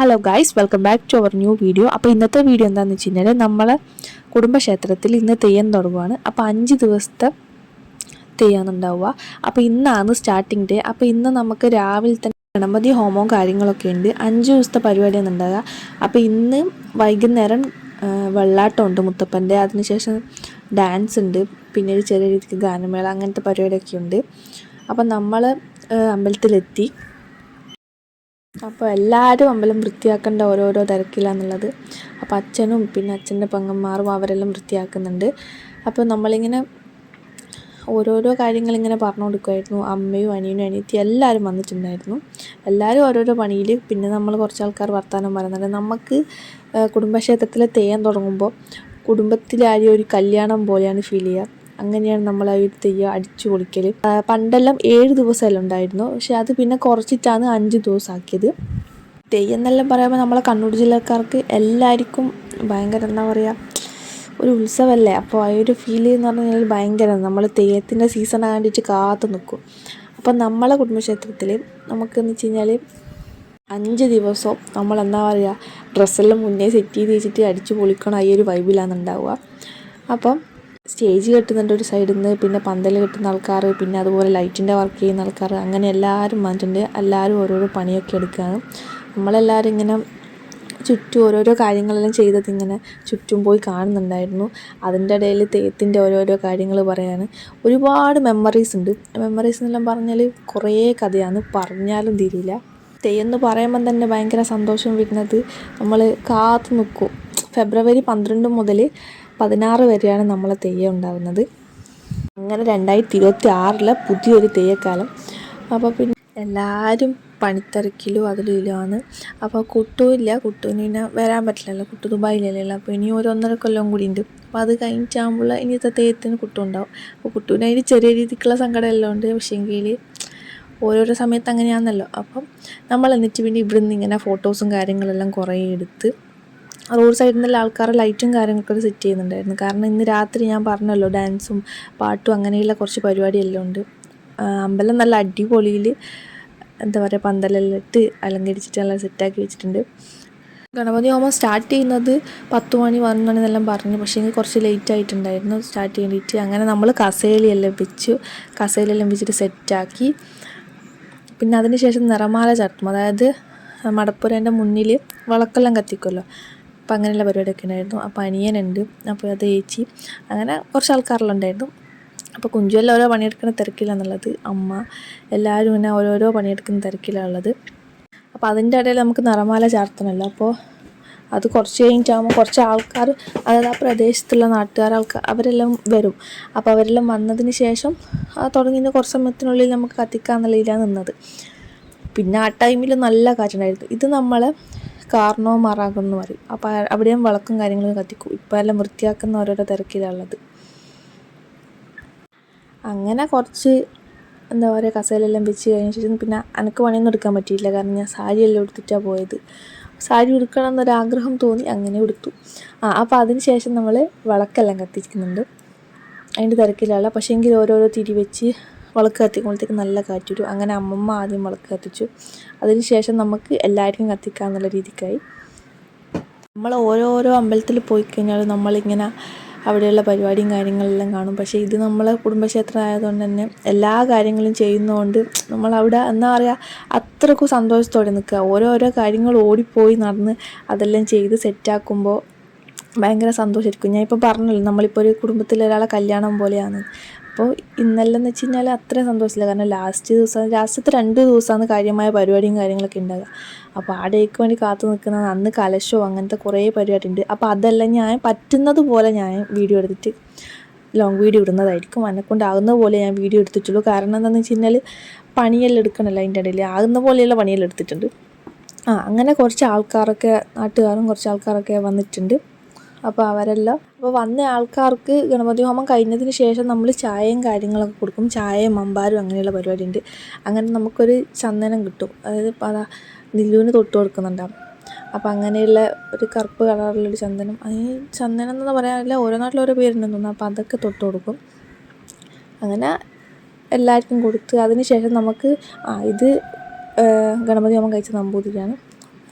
Hello guys, welcome back to our new video. അപ്പോൾ ഇന്നത്തെ video എന്താണെന്ന് വെച്ച് കഴിഞ്ഞാൽ നമ്മളെ കുടുംബക്ഷേത്രത്തിൽ ഇന്ന് തെയ്യം തുടങ്ങുകയാണ്. അപ്പോൾ 5 ദിവസത്തെ തെയ്യമാണ് ഉണ്ടാവുക. അപ്പോൾ ഇന്നാണ് സ്റ്റാർട്ടിങ് ഡേ. അപ്പോൾ ഇന്ന് നമുക്ക് രാവിലെ തന്നെ ഗണപതി ഹോമവും കാര്യങ്ങളൊക്കെ ഉണ്ട്. 5 ദിവസത്തെ പരിപാടിയാണ് ഉണ്ടാകുക. അപ്പോൾ ഇന്ന് വൈകുന്നേരം വെള്ളാട്ടമുണ്ട് മുത്തപ്പൻ്റെ. അതിനുശേഷം ഡാൻസ് ഉണ്ട്, പിന്നെ ഒരു ചെറിയ രീതിക്ക് ഗാനമേള, അങ്ങനത്തെ പരിപാടിയൊക്കെ ഉണ്ട്. അപ്പം നമ്മൾ അമ്പലത്തിലെത്തി. അപ്പോൾ എല്ലാവരും അമ്പലം വൃത്തിയാക്കേണ്ട ഓരോരോ തിരക്കിലാണെന്നുള്ളത്. അപ്പോൾ അച്ഛനും പിന്നെ അച്ഛൻ്റെ പെങ്ങന്മാരും അവരെല്ലാം വൃത്തിയാക്കുന്നുണ്ട്. അപ്പോൾ നമ്മളിങ്ങനെ ഓരോരോ കാര്യങ്ങളിങ്ങനെ പറഞ്ഞു കൊടുക്കുമായിരുന്നു. അമ്മയും അനിയനും അനിയത്തിയും എല്ലാവരും വന്നിട്ടുണ്ടായിരുന്നു. എല്ലാവരും ഓരോരോ പണിയിൽ. പിന്നെ നമ്മൾ കുറച്ച് ആൾക്കാർ വർത്തമാനം പറയുന്നുണ്ട്. നമുക്ക് കുടുംബക്ഷേത്രത്തിൽ തെയ്യം തുടങ്ങുമ്പോൾ കുടുംബത്തിലെ ആരും ഒരു കല്യാണം പോലെയാണ് ഫീൽ ചെയ്യുക. അങ്ങനെയാണ് നമ്മൾ ആ ഒരു തെയ്യം അടിച്ചു പൊളിക്കൽ. പണ്ടെല്ലാം 7 ദിവസമെല്ലാം ഉണ്ടായിരുന്നു, പക്ഷെ അത് പിന്നെ കുറച്ചിട്ടാണ് 5 ദിവസം ആക്കിയത്. തെയ്യം എന്നെല്ലാം പറയുമ്പോൾ നമ്മളെ കണ്ണൂർ ജില്ലക്കാർക്ക് എല്ലാവർക്കും ഭയങ്കര എന്താ പറയുക, ഒരു ഉത്സവമല്ലേ. അപ്പോൾ ആ ഒരു ഫീൽ എന്ന് പറഞ്ഞു കഴിഞ്ഞാൽ ഭയങ്കരമാണ്. നമ്മൾ തെയ്യത്തിൻ്റെ സീസൺ ആകണ്ടിട്ട് കാത്തു നിൽക്കും. അപ്പം നമ്മളെ കുടുംബക്ഷേത്രത്തിൽ നമുക്കെന്ന് വെച്ച് കഴിഞ്ഞാൽ 5 ദിവസവും നമ്മൾ എന്താ പറയുക, ഡ്രസ്സെല്ലാം മുന്നേ സെറ്റ് ചെയ്ത് വെച്ചിട്ട് അടിച്ചു പൊളിക്കണം. ആ ഒരു വൈബിലാണ് ഉണ്ടാവുക. അപ്പം സ്റ്റേജ് കെട്ടുന്നുണ്ട് ഒരു സൈഡിൽ നിന്ന്, പിന്നെ പന്തൽ കെട്ടുന്ന ആൾക്കാർ, പിന്നെ അതുപോലെ ലൈറ്റിൻ്റെ വർക്ക് ചെയ്യുന്ന ആൾക്കാർ, അങ്ങനെ എല്ലാവരും വന്നിട്ടുണ്ട്. എല്ലാവരും ഓരോരോ പണിയൊക്കെ എടുക്കുകയാണ്. നമ്മളെല്ലാവരും ഇങ്ങനെ ചുറ്റും ഓരോരോ കാര്യങ്ങളെല്ലാം ചെയ്തത് ഇങ്ങനെ ചുറ്റും പോയി കാണുന്നുണ്ടായിരുന്നു. അതിൻ്റെ ഇടയിൽ തെയ്യത്തിൻ്റെ ഓരോരോ കാര്യങ്ങൾ പറയാണ്. ഒരുപാട് മെമ്മറീസ് ഉണ്ട്. മെമ്മറീസ് എന്നെല്ലാം പറഞ്ഞാൽ കുറേ കഥയാണ്, പറഞ്ഞാലും തീരില്ല. തെയ്യം എന്ന് പറയുമ്പം തന്നെ ഭയങ്കര സന്തോഷം വരുന്നത്. നമ്മൾ കാത്തു നിൽക്കും. ഫെബ്രുവരി 12 മുതൽ 16 വരെയാണ് നമ്മളെ തെയ്യം ഉണ്ടാകുന്നത്. അങ്ങനെ 2026 പുതിയൊരു തെയ്യക്കാലം. അപ്പോൾ പിന്നെ എല്ലാവരും പണിത്തിരക്കിലും അതിലുമാണ്. അപ്പോൾ കുട്ടുമില്ല, കുട്ടുവിന് പിന്നെ വരാൻ പറ്റില്ലല്ലോ, കുട്ടു ദുബായിലല്ലേ. അപ്പോൾ ഇനി ഒരു 1.5 കൊല്ലം കൂടി ഉണ്ട്. അപ്പോൾ അത് കഴിഞ്ഞിട്ടാകുമ്പോൾ ഇനിയത്തെ തെയ്യത്തിന് കുട്ടു ഉണ്ടാവും. അപ്പോൾ കുട്ടുവിന് അതിന് ചെറിയ രീതിക്കുള്ള സങ്കടമെല്ലാം ഉണ്ട്. പക്ഷേങ്കിൽ ഓരോരോ സമയത്ത് അങ്ങനെയാണെന്നല്ലോ. അപ്പം നമ്മൾ എന്നിട്ട് പിന്നെ ഇവിടുന്ന് ഇങ്ങനെ ഫോട്ടോസും കാര്യങ്ങളെല്ലാം കുറേ എടുത്ത് റോഡ് സൈഡിൽ നിന്നുള്ള ആൾക്കാർ ലൈറ്റും കാര്യങ്ങളൊക്കെ സെറ്റ് ചെയ്യുന്നുണ്ടായിരുന്നു. കാരണം ഇന്ന് രാത്രി ഞാൻ പറഞ്ഞല്ലോ, ഡാൻസും പാട്ടും അങ്ങനെയുള്ള കുറച്ച് പരിപാടിയെല്ലാം ഉണ്ട്. അമ്പലം നല്ല അടിപൊളിയിൽ എന്താ പറയുക, പന്തലെല്ലാം ഇട്ട് അലങ്കരിച്ചിട്ട് നല്ല സെറ്റാക്കി വെച്ചിട്ടുണ്ട്. ഗണപതി ഹോമം സ്റ്റാർട്ട് ചെയ്യുന്നത് 10 മണി 11 മണി എന്നെല്ലാം പറഞ്ഞു. പക്ഷേ എനിക്ക് കുറച്ച് ലേറ്റ് ആയിട്ടുണ്ടായിരുന്നു സ്റ്റാർട്ട് ചെയ്തിട്ട്. അങ്ങനെ നമ്മൾ കസേലയെല്ലാം വെച്ചിട്ട് സെറ്റാക്കി. പിന്നെ അതിന് ശേഷം നിറമാല ചാർത്തും, അതായത് മടപ്പുരേൻ്റെ മുന്നിൽ വിളക്കെല്ലാം കത്തിക്കുമല്ലോ. അപ്പോൾ അങ്ങനെയുള്ള പരിപാടിയൊക്കെ ഉണ്ടായിരുന്നു. അപ്പോൾ അനിയനുണ്ട്, അപ്പോൾ അത് ചേച്ചി, അങ്ങനെ കുറച്ച് ആൾക്കാരെല്ലാം ഉണ്ടായിരുന്നു. അപ്പോൾ കുഞ്ചുവെല്ലാം ഓരോ പണിയെടുക്കുന്ന തിരക്കിലാണുള്ളത്. അമ്മ എല്ലാവരും ഇങ്ങനെ ഓരോരോ പണിയെടുക്കുന്ന തിരക്കിലാണുള്ളത്. അപ്പോൾ അതിൻ്റെ ഇടയിൽ നമുക്ക് നിറമാല ചാർത്തണമല്ലോ. അപ്പോൾ അത് കുറച്ച് കഴിഞ്ഞിട്ടാകുമ്പോൾ കുറച്ച് ആൾക്കാർ, അതായത് ആ പ്രദേശത്തുള്ള ആൾക്കാർ അവരെല്ലാം വരും. അപ്പോൾ അവരെല്ലാം വന്നതിന് ശേഷം തുടങ്ങിയ കുറച്ച് സമയത്തിനുള്ളിൽ നമുക്ക് കത്തിക്കാന്നുള്ള ഇതിലാണ് നിന്നത്. പിന്നെ ആ ടൈമിൽ നല്ല കാറ്റുണ്ടായിരുന്നു. ഇത് നമ്മളെ കാർണോ മറാകം എന്ന് പറയും. അപ്പോൾ അവിടെയും വിളക്കും കാര്യങ്ങളും കത്തിക്കും. ഇപ്പോൾ എല്ലാം വൃത്തിയാക്കുന്ന ഓരോരോ തിരക്കിലുള്ളത്. അങ്ങനെ കുറച്ച് എന്താ പറയുക, കസേലെല്ലാം വെച്ച് കഴിഞ്ഞ ശേഷം പിന്നെ എനിക്ക് പണിയൊന്നും എടുക്കാൻ പറ്റിയില്ല. കാരണം ഞാൻ സാരിയെല്ലാം എടുത്തിട്ടാണ് പോയത്. സാരി ഉടുക്കണം എന്നൊരാഗ്രഹം തോന്നി, അങ്ങനെ ഉടുത്തു. അപ്പോൾ അതിന് ശേഷം നമ്മൾ വിളക്കെല്ലാം കത്തിക്കുന്നുണ്ട്. അതിൻ്റെ തിരക്കിലുള്ള പക്ഷേ എങ്കിൽ ഓരോരോ തിരി വെച്ച് വിളക്ക് കത്തിക്കുമ്പോഴത്തേക്ക് നല്ല കാറ്റ് വരും. അങ്ങനെ അമ്മമ്മ ആദ്യം വിളക്ക് കത്തിച്ചു. അതിന് ശേഷം നമുക്ക് എല്ലാവർക്കും കത്തിക്കാമെന്നുള്ള രീതിക്കായി. നമ്മൾ ഓരോരോ അമ്പലത്തിൽ പോയി കഴിഞ്ഞാൽ നമ്മളിങ്ങനെ അവിടെയുള്ള പരിപാടിയും കാര്യങ്ങളെല്ലാം കാണും. പക്ഷേ ഇത് നമ്മളെ കുടുംബക്ഷേത്രം ആയതുകൊണ്ട് തന്നെ എല്ലാ കാര്യങ്ങളും ചെയ്യുന്നതുകൊണ്ട് നമ്മളവിടെ എന്താ പറയുക, അത്രക്കും സന്തോഷത്തോടെ നിൽക്കുക. ഓരോരോ കാര്യങ്ങൾ ഓടിപ്പോയി നടന്ന് അതെല്ലാം ചെയ്ത് സെറ്റാക്കുമ്പോൾ ഭയങ്കര സന്തോഷമായിരിക്കും. ഞാൻ ഇപ്പോൾ പറഞ്ഞല്ലോ, നമ്മളിപ്പോൾ ഒരു കുടുംബത്തിലെ ഒരാളെ കല്യാണം പോലെയാണ്. അപ്പോൾ ഇന്നെല്ലാം എന്ന് വെച്ച് കഴിഞ്ഞാൽ അത്രയും സന്തോഷമില്ല. കാരണം ലാസ്റ്റത്തെ 2 ദിവസമാണ് കാര്യമായ പരിപാടിയും കാര്യങ്ങളൊക്കെ ഉണ്ടാകുക. അപ്പോൾ ആ ഡേക്ക് വേണ്ടി കാത്തു നിൽക്കുന്നത്. അന്ന് കലശോ അങ്ങനത്തെ കുറേ പരിപാടി ഉണ്ട്. അപ്പോൾ അതെല്ലാം ഞാൻ പറ്റുന്നത് പോലെ ഞാൻ വീഡിയോ എടുത്തിട്ട് ലോങ് വീഡിയോ ഇടുന്നതായിരിക്കും. എന്നെക്കൊണ്ടാകുന്ന പോലെ ഞാൻ വീഡിയോ എടുത്തിട്ടുള്ളൂ. കാരണം എന്താണെന്ന് വെച്ച് കഴിഞ്ഞാൽ പണിയെല്ലാം എടുക്കണമല്ലോ, അതിൻ്റെ ഇടയിൽ ആകുന്ന പോലെയുള്ള പണിയെല്ലാം എടുത്തിട്ടുണ്ട്. അങ്ങനെ കുറച്ച് ആൾക്കാരൊക്കെ, നാട്ടുകാരും കുറച്ച് ആൾക്കാരൊക്കെ വന്നിട്ടുണ്ട്. അപ്പോൾ വന്ന ആൾക്കാർക്ക് ഗണപതി ഹോമം കഴിഞ്ഞതിന് ശേഷം നമ്മൾ ചായയും കാര്യങ്ങളൊക്കെ കൊടുക്കും. ചായയും മമ്പാരും അങ്ങനെയുള്ള പരിപാടി ഉണ്ട്. അങ്ങനെ നമുക്കൊരു ചന്ദനം കിട്ടും. അതായത് അതാ നില്ലുവിന് തൊട്ട് കൊടുക്കുന്നുണ്ടാവും. അപ്പോൾ അങ്ങനെയുള്ള ഒരു കറുപ്പ് കളറിലൊരു ചന്ദനം, അതിന് ചന്ദനം എന്ന് പറയാനില്ല, ഓരോ നാട്ടിലും ഓരോ പേരുണ്ടെന്ന് തോന്നുന്നു. അപ്പോൾ അതൊക്കെ തൊട്ട് കൊടുക്കും. അങ്ങനെ എല്ലാവർക്കും കൊടുത്ത് അതിന് ശേഷം നമുക്ക് ഇത് ഗണപതി ഹോമം കഴിച്ച നമ്പൂതിരിയാണ്.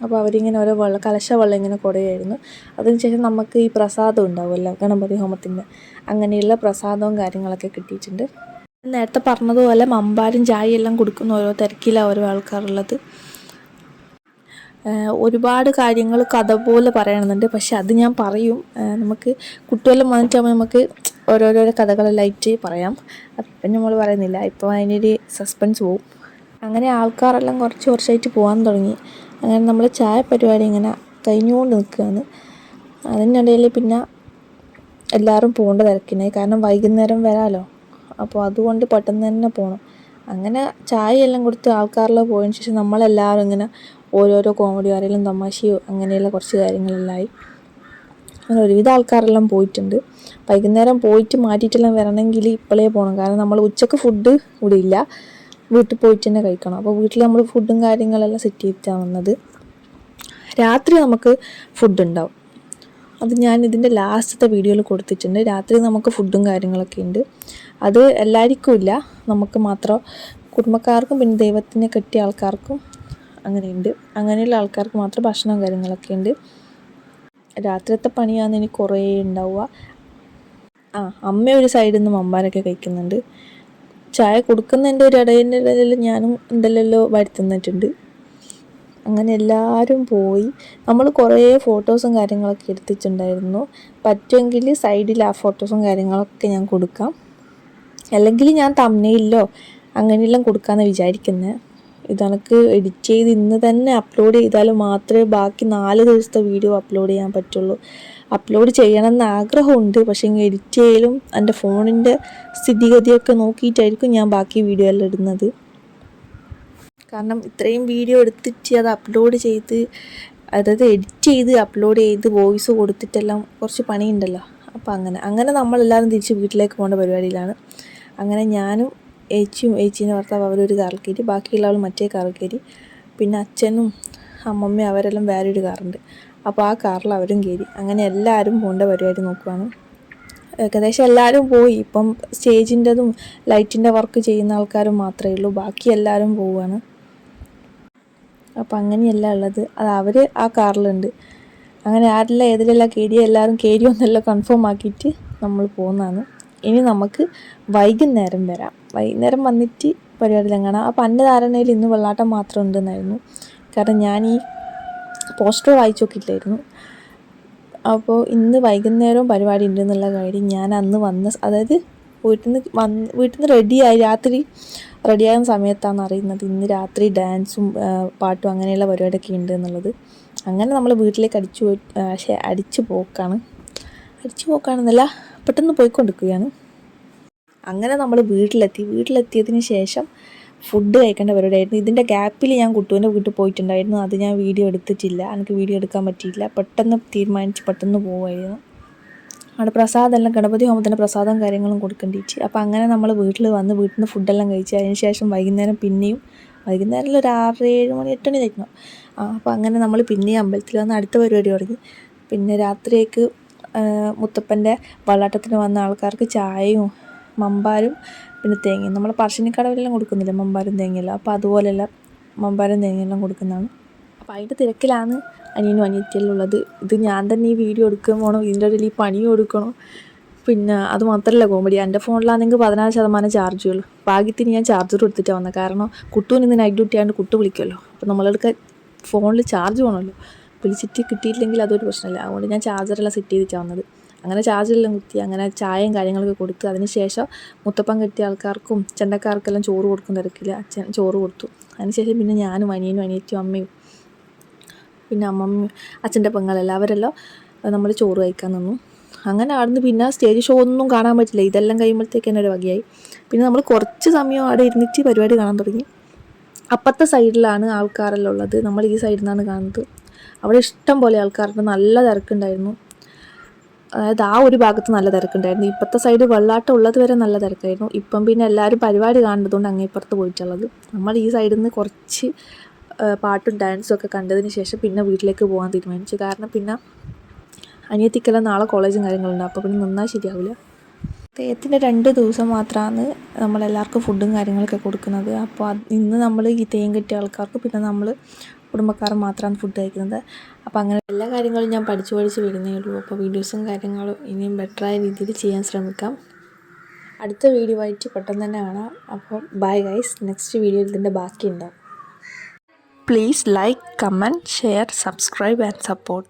അപ്പോൾ അവരിങ്ങനെ ഓരോ കലശ വെള്ളം ഇങ്ങനെ കൊടുകയായിരുന്നു. അതിനുശേഷം നമുക്ക് ഈ പ്രസാദം ഉണ്ടാവുമല്ലോ ഗണപതി ഹോമത്തിൻ്റെ, അങ്ങനെയുള്ള പ്രസാദവും കാര്യങ്ങളൊക്കെ കിട്ടിയിട്ടുണ്ട്. നേരത്തെ പറഞ്ഞതുപോലെ മമ്പാരും ചായ എല്ലാം കൊടുക്കുന്ന ഓരോ തിരക്കിലാണ് ഓരോ ആൾക്കാരുള്ളത്. ഒരുപാട് കാര്യങ്ങൾ കഥ പോലെ പറയണമെന്നുണ്ട്, പക്ഷെ അത് ഞാൻ പറയും. നമുക്ക് കുട്ടികളെല്ലാം വന്നിട്ടാകുമ്പോൾ നമുക്ക് ഓരോരോ കഥകളെല്ലായിട്ട് പറയാം. അപ്പം നമ്മൾ പറയുന്നില്ല, ഇപ്പോൾ അതിനൊരു സസ്പെൻസ് പോവും. അങ്ങനെ ആൾക്കാരെല്ലാം കുറച്ച് വർഷമായിട്ട് പോകാൻ തുടങ്ങി. അങ്ങനെ നമ്മൾ ചായ പരിപാടി ഇങ്ങനെ കഴിഞ്ഞുകൊണ്ട് നിൽക്കുകയാണ്. അതിനിടയിൽ പിന്നെ എല്ലാവരും പോകേണ്ട തിരക്കിനായി, കാരണം വൈകുന്നേരം വരാമല്ലോ. അപ്പോൾ അതുകൊണ്ട് പെട്ടെന്ന് തന്നെ പോകണം. അങ്ങനെ ചായയെല്ലാം കൊടുത്ത് ആൾക്കാരെല്ലാം പോയതിന് ശേഷം നമ്മളെല്ലാവരും ഇങ്ങനെ ഓരോരോ കോമഡി ആരെങ്കിലും തമാശയോ അങ്ങനെയുള്ള കുറച്ച് കാര്യങ്ങളെല്ലാം ആയി. അങ്ങനെ ഒരുവിധ ആൾക്കാരെല്ലാം പോയിട്ടുണ്ട്. വൈകുന്നേരം പോയിട്ട് മാറ്റിയിട്ടെല്ലാം വരണമെങ്കിൽ ഇപ്പോഴേ പോകണം, കാരണം നമ്മൾ ഉച്ചക്ക് ഫുഡ് ഇവിടെ ഇല്ല, വീട്ടിൽ പോയിട്ട് തന്നെ കഴിക്കണം. അപ്പോൾ വീട്ടിൽ നമ്മൾ ഫുഡും കാര്യങ്ങളെല്ലാം സെറ്റ് ചെയ്തിട്ടാണ് വന്നത്. രാത്രി നമുക്ക് ഫുഡ് ഉണ്ടാവും, അത് ഞാൻ ഇതിൻ്റെ ലാസ്റ്റത്തെ വീഡിയോയിൽ കൊടുത്തിട്ടുണ്ട്. രാത്രി നമുക്ക് ഫുഡും കാര്യങ്ങളൊക്കെ ഉണ്ട്. അത് എല്ലാവർക്കും ഇല്ല, നമുക്ക് മാത്രം, കുടുംബക്കാർക്കും പിന്നെ ദൈവത്തിനെ കെട്ടിയ ആൾക്കാർക്കും അങ്ങനെയുണ്ട്. അങ്ങനെയുള്ള ആൾക്കാർക്ക് മാത്രം ഭക്ഷണവും കാര്യങ്ങളൊക്കെ ഉണ്ട്. രാത്രിയത്തെ പണിയാണ് എനിക്ക് കുറേ ഉണ്ടാവുക. അമ്മ ഒരു സൈഡിൽ നിന്ന് മമ്പാരൊക്കെ കഴിക്കുന്നുണ്ട്. ചായ കൊടുക്കുന്നതിൻ്റെ ഒരു ഇടയിൽ ഞാനും എന്തെല്ലോ വരുത്തുന്നിട്ടുണ്ട്. അങ്ങനെ എല്ലാവരും പോയി. നമ്മൾ കുറേ ഫോട്ടോസും കാര്യങ്ങളൊക്കെ എടുത്തിട്ടുണ്ടായിരുന്നു. പറ്റുമെങ്കിൽ സൈഡിൽ ആ ഫോട്ടോസും കാര്യങ്ങളൊക്കെ ഞാൻ കൊടുക്കാം, അല്ലെങ്കിൽ ഞാൻ തംബ്നെയിലോ അങ്ങനെയെല്ലാം കൊടുക്കാമെന്ന് വിചാരിക്കുന്നത്. ഇതെനിക്ക് എഡിറ്റ് ചെയ്ത് ഇന്ന് തന്നെ അപ്ലോഡ് ചെയ്താൽ മാത്രമേ ബാക്കി 4 ദിവസത്തെ വീഡിയോ അപ്ലോഡ് ചെയ്യാൻ പറ്റുള്ളൂ. അപ്ലോഡ് ചെയ്യണമെന്ന് ആഗ്രഹമുണ്ട്, പക്ഷേ ഇങ്ങനെ എഡിറ്റ് ചെയ്യലും എൻ്റെ ഫോണിൻ്റെ സ്ഥിതിഗതിയൊക്കെ നോക്കിയിട്ടായിരിക്കും ഞാൻ ബാക്കി വീഡിയോ എല്ലാം ഇടുന്നത്. കാരണം ഇത്രയും വീഡിയോ എടുത്തിട്ട് അത് അപ്ലോഡ് ചെയ്ത്, അതായത് എഡിറ്റ് ചെയ്ത് അപ്ലോഡ് ചെയ്ത് വോയിസ് കൊടുത്തിട്ടെല്ലാം കുറച്ച് പണിയുണ്ടല്ലോ. അപ്പോൾ അങ്ങനെ നമ്മളെല്ലാവരും തിരിച്ച് വീട്ടിലേക്ക് പോകേണ്ട പരിപാടിയിലാണ്. അങ്ങനെ ഞാനും ഏച്ചീൻ്റെ ഭർത്താവ് അവരൊരു കാറിൽ കയറി, ബാക്കിയുള്ള ആൾ മറ്റേ കാറിൽ കയറി, പിന്നെ അച്ഛനും അമ്മമ്മയും അവരെല്ലാം വേറൊരു കാറുണ്ട്, അപ്പോൾ ആ കാറിൽ അവരും കയറി. അങ്ങനെ എല്ലാവരും പോകേണ്ട പരിപാടി നോക്കുകയാണ്. ഏകദേശം എല്ലാവരും പോയി. ഇപ്പം സ്റ്റേജിൻ്റെതും ലൈറ്റിൻ്റെ വർക്ക് ചെയ്യുന്ന ആൾക്കാരും മാത്രമേ ഉള്ളൂ, ബാക്കി എല്ലാവരും പോവുകയാണ്. അപ്പം അങ്ങനെയല്ല ഉള്ളത്, അത് അവർ ആ കാറിലുണ്ട്. അങ്ങനെ ആരെല്ലാം ഏതിലെല്ലാം കയറിയോ എല്ലാവരും കയറിയോ എന്നെല്ലാം കൺഫേം ആക്കിയിട്ട് നമ്മൾ പോകുന്നതാണ്. ഇനി നമുക്ക് വൈകുന്നേരം വരാം. വൈകുന്നേരം വന്നിട്ട് പരിപാടിയെല്ലാം കാണാം. അപ്പോൾ എൻ്റെ ധാരണയിൽ ഇന്ന് വെള്ളാട്ടം മാത്രം ഉണ്ടെന്നായിരുന്നു, കാരണം ഞാൻ ഈ പോസ്റ്റർ വായിച്ചു നോക്കിയിട്ടില്ലായിരുന്നു. അപ്പോൾ ഇന്ന് വൈകുന്നേരവും പരിപാടി ഉണ്ടെന്നുള്ള കാര്യം ഞാൻ അന്ന് അതായത് വീട്ടിൽ നിന്ന് രാത്രി റെഡിയാകുന്ന സമയത്താണ് അറിയുന്നത് ഇന്ന് രാത്രി ഡാൻസും പാട്ടും അങ്ങനെയുള്ള പരിപാടിയൊക്കെ ഉണ്ട് എന്നുള്ളത്. അങ്ങനെ നമ്മൾ വീട്ടിലേക്ക് അടിച്ചു പോക്കാണെന്നല്ല, പെട്ടെന്ന് പോയിക്കൊണ്ടിരിക്കുകയാണ്. അങ്ങനെ നമ്മൾ വീട്ടിലെത്തിയതിന് ശേഷം ഫുഡ് കഴിക്കേണ്ട പരിപാടിയായിരുന്നു. ഇതിൻ്റെ ഗ്യാപ്പിൽ ഞാൻ കുട്ടുവിൻ്റെ വീട്ടിൽ പോയിട്ടുണ്ടായിരുന്നു, അത് ഞാൻ വീഡിയോ എടുത്തിട്ടില്ല, എനിക്ക് വീഡിയോ എടുക്കാൻ പറ്റിയില്ല. പെട്ടെന്ന് തീരുമാനിച്ച് പെട്ടെന്ന് പോവുമായിരുന്നു. അവിടെ പ്രസാദമെല്ലാം, ഗണപതി ഹോമത്തിൻ്റെ പ്രസാദവും കാര്യങ്ങളും കൊടുക്കേണ്ടിയിട്ട്. അപ്പോൾ അങ്ങനെ നമ്മൾ വീട്ടിൽ നിന്ന് ഫുഡെല്ലാം കഴിച്ച് അതിന് ശേഷം വൈകുന്നേരം ഒരു 6-7 മണി 8 മണി കഴിക്കണം. അപ്പോൾ അങ്ങനെ നമ്മൾ പിന്നെയും അമ്പലത്തിൽ വന്ന് അടുത്ത പരിപാടി തുടങ്ങി. പിന്നെ രാത്രിയേക്ക് മുത്തപ്പൻ്റെ വെള്ളാട്ടത്തിന് വന്ന ആൾക്കാർക്ക് ചായയും മമ്പാരും പിന്നെ തേങ്ങയും, നമ്മൾ പറശ്ശിനിക്കടവിലെല്ലാം കൊടുക്കുന്നില്ല മമ്പാരും തേങ്ങയെല്ലാം, അപ്പോൾ അതുപോലെയുള്ള മമ്പാരും തേങ്ങയെല്ലാം കൊടുക്കുന്നതാണ്. അപ്പോൾ അതിൻ്റെ തിരക്കിലാണ് അനിയനും അനിയത്തിയെല്ലാം ഉള്ളത്. ഇത് ഞാൻ തന്നെ ഈ വീഡിയോ എടുക്കുകയും വേണം, ഇതിൻ്റെ ഇടയിൽ ഈ പണിയും എടുക്കണം. പിന്നെ അത് മാത്രമല്ല കോമഡി, എൻ്റെ ഫോണിലാണെങ്കിൽ 14% ചാർജേ ഉള്ളൂ. ഭാഗ്യത്തിന് ഞാൻ ചാർജർ എടുത്തിട്ടാണ് വന്നത്, കാരണം കുട്ടുവിന് ഇന്ന് നൈറ്റ് ഡ്യൂട്ടി ആയതുകൊണ്ട് കുട്ടു വിളിക്കുമല്ലോ, അപ്പോൾ നമ്മളെടുക്കാൻ ഫോണിൽ ചാർജ് വേണമല്ലോ. വിളിച്ചിട്ട് കിട്ടിയില്ലെങ്കിൽ അതൊരു പ്രശ്നമില്ല, അതുകൊണ്ട് ഞാൻ ചാർജറെല്ലാം സെറ്റ് ചെയ്തിട്ടാണ് വന്നത്. അങ്ങനെ ചാർജറെല്ലാം കുത്തി, അങ്ങനെ ചായയും കാര്യങ്ങളൊക്കെ കൊടുത്ത് അതിന് ശേഷം മുത്തപ്പൻ കെട്ടിയ ആൾക്കാർക്കും ചെണ്ടക്കാർക്കെല്ലാം ചോറ് കൊടുക്കും തിരക്കില്ല. അച്ഛൻ ചോറ് കൊടുത്തു. അതിനുശേഷം പിന്നെ ഞാനും അനിയനും അനിയത്തിയും അമ്മയും പിന്നെ അമ്മമ്മയും അച്ഛൻ്റെ പെങ്ങളെല്ലാം അവരെല്ലാം നമ്മൾ ചോറ് കഴിക്കാൻ നിന്നു. അങ്ങനെ അവിടുന്ന് പിന്നെ സ്റ്റേജ് ഷോ ഒന്നും കാണാൻ പറ്റില്ല, ഇതെല്ലാം കഴിയുമ്പോഴത്തേക്ക് തന്നെ ഒരു വകയായി. പിന്നെ നമ്മൾ കുറച്ച് സമയം അവിടെ ഇരുന്നിട്ട് പരിപാടി കാണാൻ തുടങ്ങി. അപ്പുറത്തെ സൈഡിലാണ് ആൾക്കാരെല്ലാം ഉള്ളത്, നമ്മൾ ഈ സൈഡിൽ നിന്നാണ് കാണുന്നത്. അവിടെ ഇഷ്ടം പോലെ ആൾക്കാരുടെ നല്ല തിരക്കുണ്ടായിരുന്നു, അതായത് ആ ഒരു ഭാഗത്ത് നല്ല തിരക്കുണ്ടായിരുന്നു. ഇപ്പോഴത്തെ സൈഡ് വെള്ളാട്ടം ഉള്ളത് വരെ നല്ല തിരക്കായിരുന്നു. ഇപ്പം പിന്നെ എല്ലാവരും പരിപാടി കാണുന്നതുകൊണ്ട് അങ്ങേപ്പുറത്ത് പോയിട്ടുള്ളത്. നമ്മൾ ഈ സൈഡിൽ നിന്ന് കുറച്ച് പാട്ടും ഡാൻസും ഒക്കെ കണ്ടതിന് ശേഷം പിന്നെ വീട്ടിലേക്ക് പോകാൻ തീരുമാനിച്ചു. കാരണം പിന്നെ അനിയത്തിക്കെല്ലാം നാളെ കോളേജും കാര്യങ്ങളുണ്ട്, അപ്പോൾ പിന്നെ നിന്നാൽ ശരിയാവില്ല. തെയ്യത്തിൻ്റെ 2 ദിവസം മാത്രമാണ് നമ്മളെല്ലാവർക്കും ഫുഡും കാര്യങ്ങളൊക്കെ കൊടുക്കുന്നത്. അപ്പോൾ ഇന്ന് നമ്മൾ ഈ തെയ്യം കെട്ടിയ ആൾക്കാർക്ക് പിന്നെ നമ്മൾ കുടുംബക്കാർ മാത്രമാണ് ഫുഡ് കഴിക്കുന്നത്. അപ്പോൾ അങ്ങനെ എല്ലാ കാര്യങ്ങളും ഞാൻ പഠിച്ച് വരുന്നേ ഉള്ളൂ. അപ്പോൾ വീഡിയോസും കാര്യങ്ങളും ഇനിയും ബെറ്ററായ രീതിയിൽ ചെയ്യാൻ ശ്രമിക്കാം. അടുത്ത വീഡിയോ ആയിട്ട് പെട്ടെന്ന് തന്നെ കാണാം. അപ്പോൾ ബൈ ഗൈസ്. നെക്സ്റ്റ് വീഡിയോയിൽ ഇതിൻ്റെ ബാക്കി ഉണ്ടാവും. Please like, comment, share, subscribe and support.